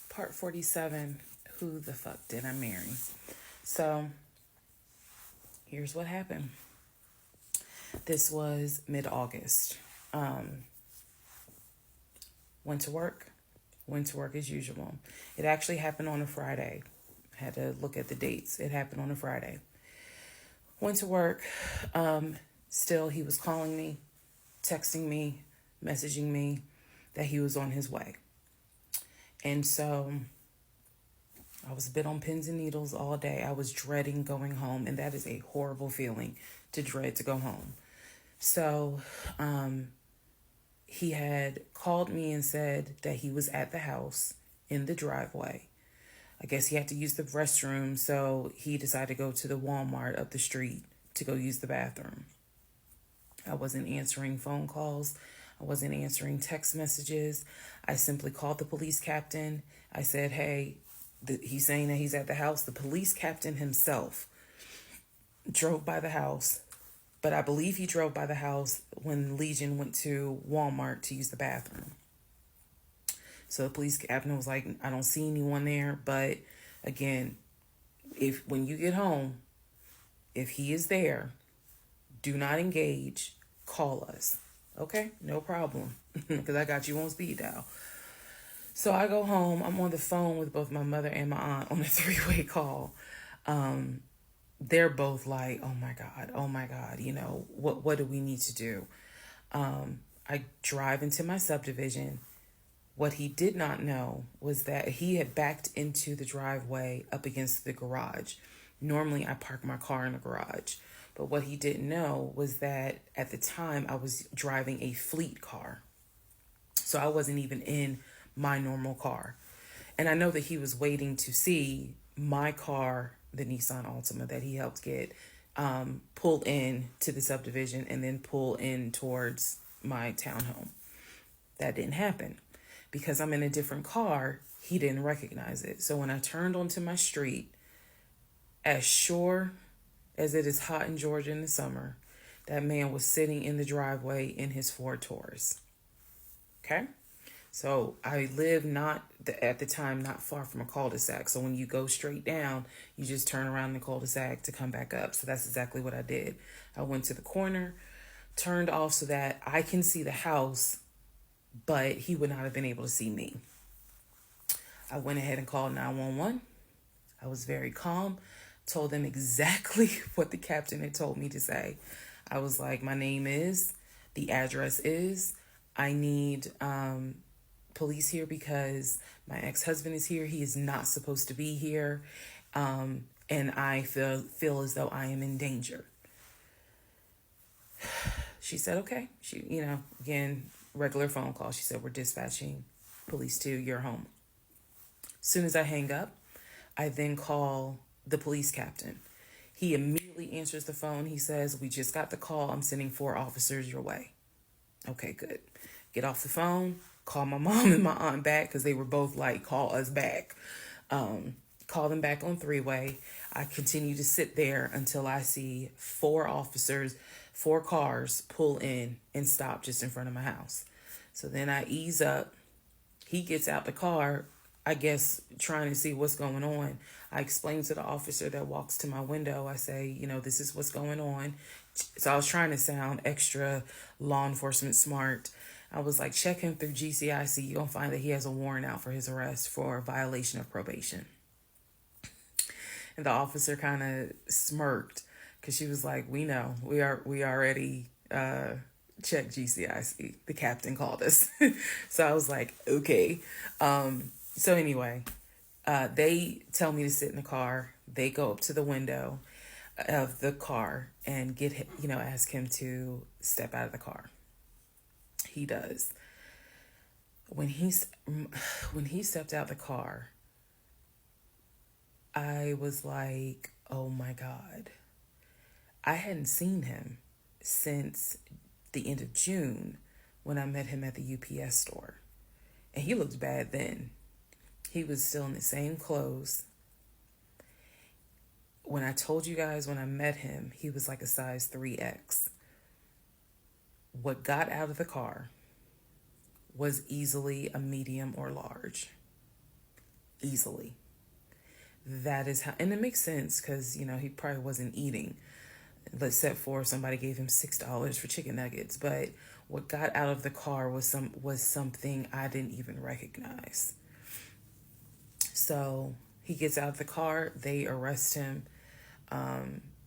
Part 47, who the fuck did I marry? So, here's what happened. This was mid-August. Um, went to work. Went to work as usual. It actually happened on a Friday. I had to look at the dates. It happened on a Friday. Went to work. Still, he was calling me, texting me, messaging me that he was on his way. And so I was a bit on pins and needles all day. I was dreading going home, and that is a horrible feeling to dread to go home. So he had called me and said that he was at the house in the driveway. I guess he had to use the restroom, so he decided to go to the Walmart up the street to go use the bathroom. I wasn't answering phone calls. I wasn't answering text messages. I simply called the police captain. I said, hey, he's saying that he's at the house. The police captain himself drove by the house, but I believe he drove by the house when Legion went to Walmart to use the bathroom. So the police captain was like, I don't see anyone there. But again, if when you get home, if he is there, do not engage. Call us. Okay? No problem. Because I got you on speed dial. So I go home. I'm on the phone with both my mother and my aunt on a three-way call. They're both like, oh my God, you know, what do we need to do? I drive into my subdivision. What he did not know was that he had backed into the driveway up against the garage. Normally, I park my car in the garage. But what he didn't know was that at the time, I was driving a fleet car. So I wasn't even in my normal car. And I know that he was waiting to see my car, the Nissan Altima that he helped get, pull in to the subdivision and then pull in towards my townhome. That didn't happen. Because I'm in a different car, he didn't recognize it. So when I turned onto my street, as sure as it is hot in Georgia in the summer, that man was sitting in the driveway in his Ford Taurus. Okay? So I live at the time, not far from a cul-de-sac. So when you go straight down, you just turn around the cul-de-sac to come back up. So that's exactly what I did. I went to the corner, turned off so that I can see the house, but he would not have been able to see me. I went ahead and called 911. I was very calm, told them exactly what the captain had told me to say. I was like, my name is, the address is, I need police here because my ex-husband is here. He is not supposed to be here. And I feel as though I am in danger. She said, okay. She, again, regular phone call. She said, we're dispatching police to your home. As soon as I hang up, I then call the police captain. He immediately answers the phone. He says, we just got the call. I'm sending 4 officers your way. Okay, good. Get off the phone. Call my mom and my aunt back because they were both like, call us back. Call them back on 3-way. I continue to sit there until I see 4 officers, 4 cars pull in and stop just in front of my house. So then I ease up. He gets out the car, I guess, trying to see what's going on. I explain to the officer that walks to my window. I say, this is what's going on. So I was trying to sound extra law enforcement smart. I was like, check him through GCIC. You're going to find that he has a warrant out for his arrest for violation of probation. And the officer kind of smirked because she was like, we know. We already checked GCIC. The captain called us. So I was like, okay. So anyway, they tell me to sit in the car. They go up to the window of the car and ask him to step out of the car. He does. When he stepped out the car, I was like, oh my God. I hadn't seen him since the end of June when I met him at the UPS store. And he looked bad then. He was still in the same clothes. When I told you guys when I met him, he was like a size 3X. What got out of the car was easily a medium or large. easily. That is how, and it makes sense because, he probably wasn't eating, except for somebody gave him $6 for chicken nuggets. But what got out of the car was something I didn't even recognize. So he gets out of the car, they arrest him.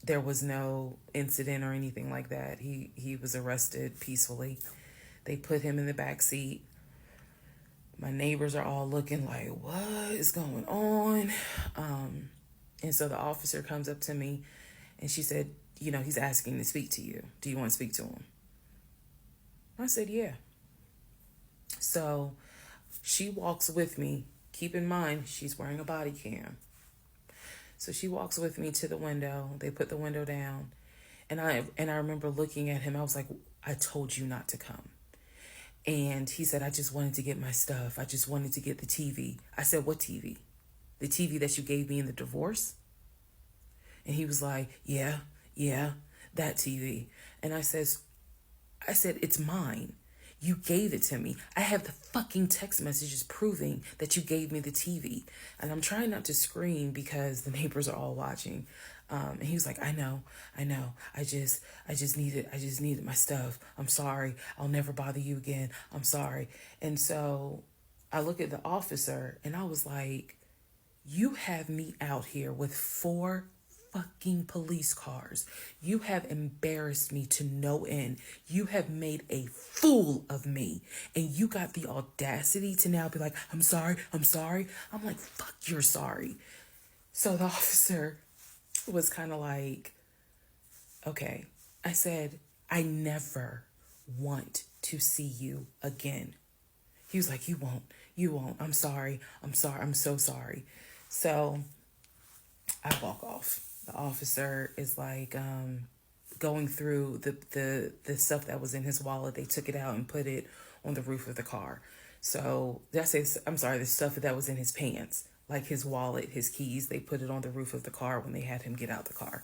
There was no incident or anything like that. He was arrested peacefully. They put him in the back seat. My neighbors are all looking like, what is going on? And so the officer comes up to me and she said, he's asking to speak to you. Do you want to speak to him? I said, yeah. So she walks with me. Keep in mind, she's wearing a body cam. So she walks with me to the window. They put the window down. And I remember looking at him. I was like, I told you not to come. And he said, I just wanted to get my stuff. I just wanted to get the TV. I said, what TV? The TV that you gave me in the divorce? And he was like, yeah, that TV. And I said, it's mine. You gave it to me. I have the fucking text messages proving that you gave me the TV. And I'm trying not to scream because the neighbors are all watching. And he was like, I know. I just needed my stuff. I'm sorry. I'll never bother you again. I'm sorry. And so I look at the officer and I was like, you have me out here with 4 fucking police cars. You have embarrassed me to no end. You have made a fool of me. And you got the audacity to now be like, I'm sorry. I'm like, fuck, you're sorry. So the officer was kind of like, okay. I said, I never want to see you again. He was like, you won't. I'm sorry. I'm so sorry. So I walk off. The officer is like going through the stuff that was in his wallet. They took it out and put it on the roof of the car. So the stuff that was in his pants, like his wallet, his keys, they put it on the roof of the car when they had him get out the car.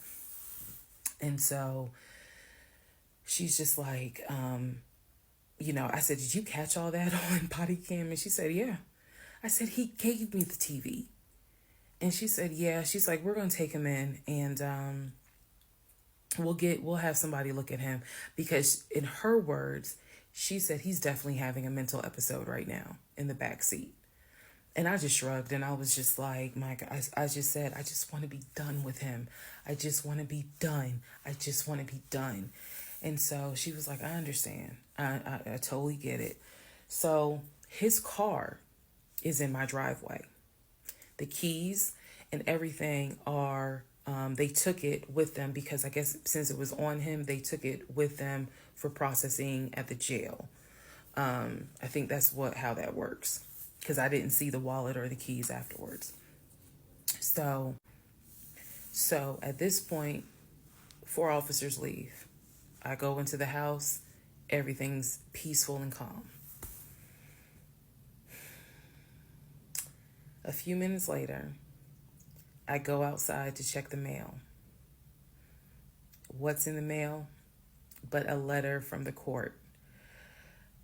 And so she's just like, I said, did you catch all that on body cam? And she said, yeah. I said, he gave me the TV. And she said, yeah. She's like, we're going to take him in and we'll have somebody look at him, because in her words, she said he's definitely having a mental episode right now in the back seat. And I just shrugged and I was just like, Mike, I just said, I just want to be done with him. I just want to be done. And so she was like, I understand. I totally get it. So his car is in my driveway. The keys and everything are, they took it with them because I guess since it was on him, they took it with them for processing at the jail. I think that's how that works, because I didn't see the wallet or the keys afterwards. So at this point, 4 officers leave. I go into the house. Everything's peaceful and calm. A few minutes later, I go outside to check the mail. What's in the mail but a letter from the court?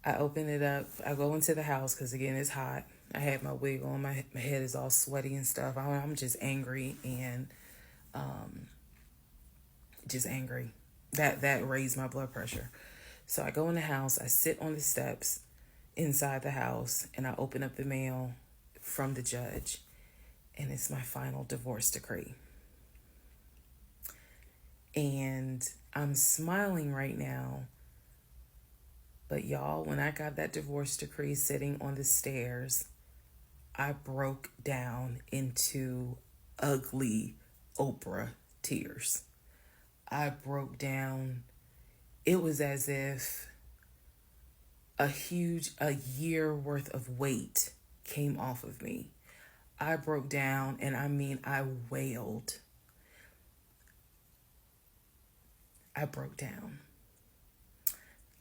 I open it up. I go into the house because, again, it's hot. I had my wig on. My head is all sweaty and stuff. I'm just angry and just angry. That raised my blood pressure. So I go in the house. I sit on the steps inside the house and I open up the mail from the judge, and it's my final divorce decree. And I'm smiling right now, but y'all, when I got that divorce decree sitting on the stairs, I broke down into ugly Oprah tears. I broke down. It was as if a year worth of weight came off of me. I broke down, and I mean, I wailed. I broke down.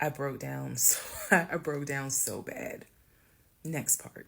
I broke down so bad. Next part.